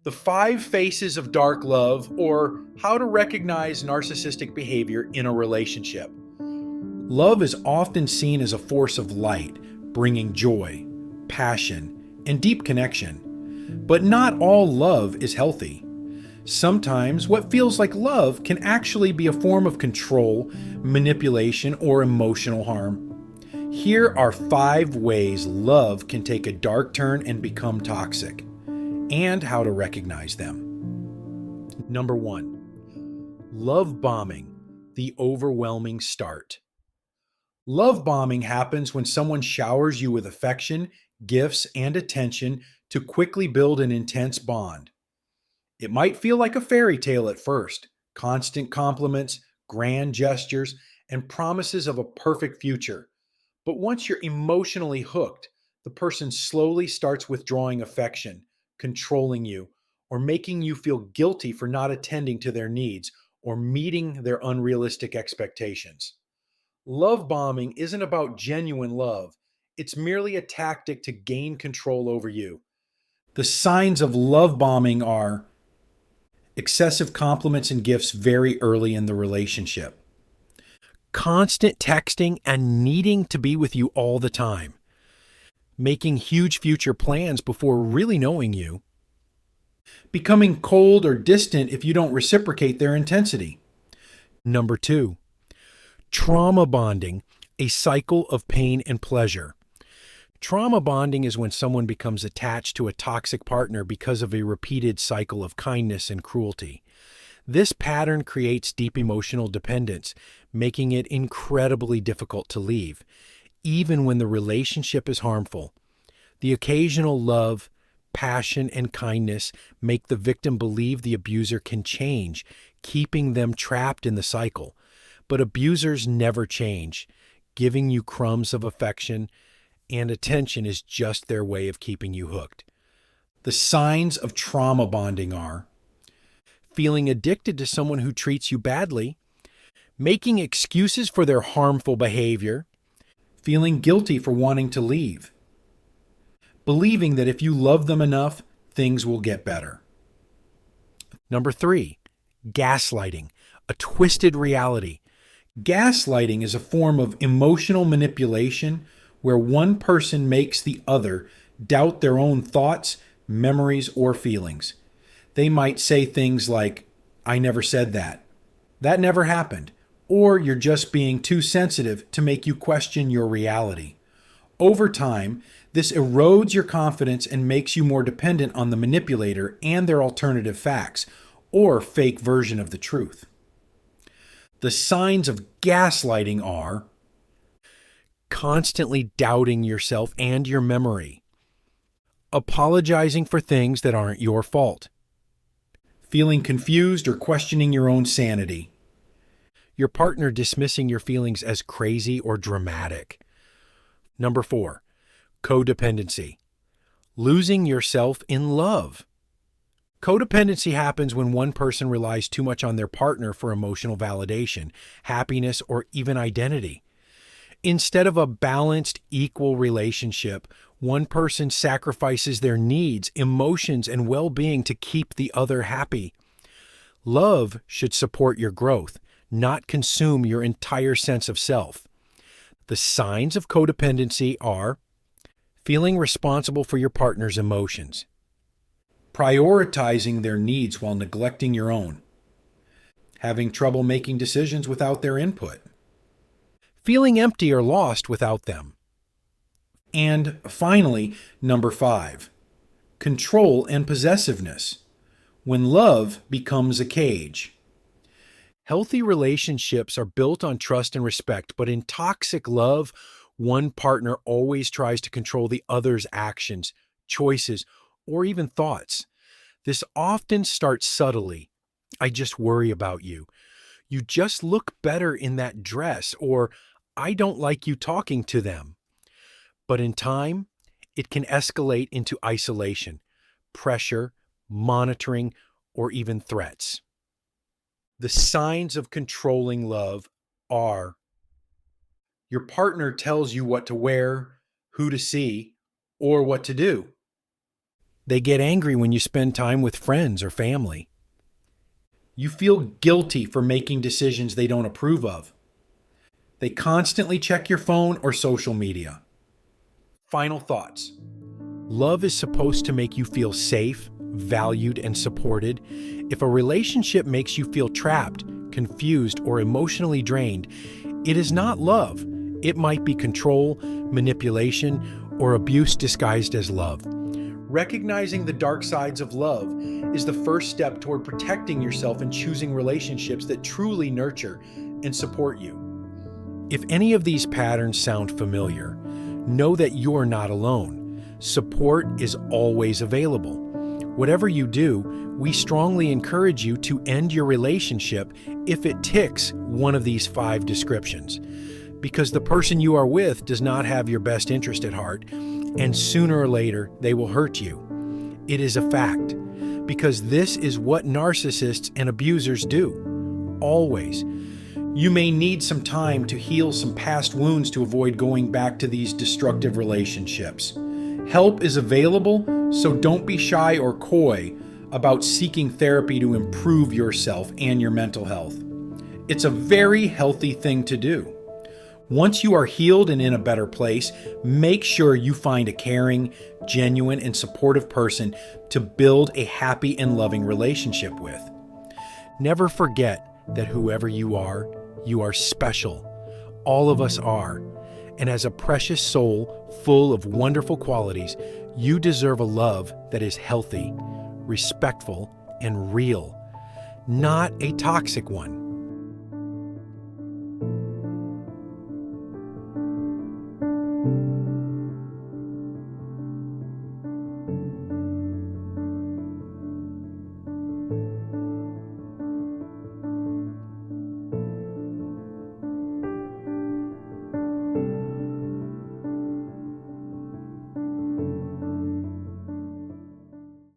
The Five Faces of Dark Love, or How to Recognize Narcissistic Behavior in a Relationship. Love is often seen as a force of light, bringing joy, passion, and deep connection. But not all love is healthy. Sometimes what feels like love can actually be a form of control, manipulation, or emotional harm. Here are 5 ways love can take a dark turn and become toxic, and how to recognize them. Number 1. Love bombing, the overwhelming start. Love bombing happens when someone showers you with affection, gifts, and attention to quickly build an intense bond. It might feel like a fairy tale at first: constant compliments, grand gestures, and promises of a perfect future. But once you're emotionally hooked, the person slowly starts withdrawing affection, controlling you, or making you feel guilty for not attending to their needs or meeting their unrealistic expectations. Love bombing isn't about genuine love, it's merely a tactic to gain control over you. The signs of love bombing are excessive compliments and gifts very early in the relationship, constant texting and needing to be with you all the time, making huge future plans before really knowing you, becoming cold or distant if you don't reciprocate their intensity. Number 2, trauma bonding, a cycle of pain and pleasure. Trauma bonding is when someone becomes attached to a toxic partner because of a repeated cycle of kindness and cruelty. This pattern creates deep emotional dependence, making it incredibly difficult to leave, even when the relationship is harmful. The occasional love, passion, and kindness make the victim believe the abuser can change, keeping them trapped in the cycle. But abusers never change. Giving you crumbs of affection and attention is just their way of keeping you hooked. The signs of trauma bonding are feeling addicted to someone who treats you badly, making excuses for their harmful behavior, feeling guilty for wanting to leave, believing that if you love them enough, things will get better. Number 3, gaslighting, a twisted reality. Gaslighting is a form of emotional manipulation where one person makes the other doubt their own thoughts, memories, or feelings. They might say things like, "I never said that," "That never happened," or "You're just being too sensitive," to make you question your reality. Over time, this erodes your confidence and makes you more dependent on the manipulator and their alternative facts, or fake version of the truth. The signs of gaslighting are constantly doubting yourself and your memory, apologizing for things that aren't your fault, feeling confused or questioning your own sanity, your partner dismissing your feelings as crazy or dramatic. Number 4, codependency, losing yourself in love. Codependency happens when one person relies too much on their partner for emotional validation, happiness, or even identity. Instead of a balanced, equal relationship, one person sacrifices their needs, emotions, and well-being to keep the other happy. Love should support your growth, not consume your entire sense of self. The signs of codependency are feeling responsible for your partner's emotions, prioritizing their needs while neglecting your own, having trouble making decisions without their input, feeling empty or lost without them. And finally, number 5, control and possessiveness, when love becomes a cage. Healthy relationships are built on trust and respect, but in toxic love, one partner always tries to control the other's actions, choices, or even thoughts. This often starts subtly. "I just worry about you. You just look better in that dress," or "I don't like you talking to them." But in time, it can escalate into isolation, pressure, monitoring, or even threats. The signs of controlling love are your partner tells you what to wear, who to see, or what to do. They get angry when you spend time with friends or family. You feel guilty for making decisions they don't approve of. They constantly check your phone or social media. Final thoughts. Love is supposed to make you feel safe, valued, and supported. If a relationship makes you feel trapped, confused, or emotionally drained, it is not love. It might be control, manipulation, or abuse disguised as love. Recognizing the dark sides of love is the first step toward protecting yourself and choosing relationships that truly nurture and support you. If any of these patterns sound familiar, know that you're not alone. Support is always available. Whatever you do, we strongly encourage you to end your relationship if it ticks one of these 5 descriptions, because the person you are with does not have your best interest at heart, and sooner or later they will hurt you. It is a fact, because this is what narcissists and abusers do, always. You may need some time to heal some past wounds to avoid going back to these destructive relationships. Help is available, so don't be shy or coy about seeking therapy to improve yourself and your mental health. It's a very healthy thing to do. Once you are healed and in a better place, make sure you find a caring, genuine, and supportive person to build a happy and loving relationship with. Never forget that whoever you are special. All of us are. And as a precious soul full of wonderful qualities, you deserve a love that is healthy, respectful, and real, not a toxic one.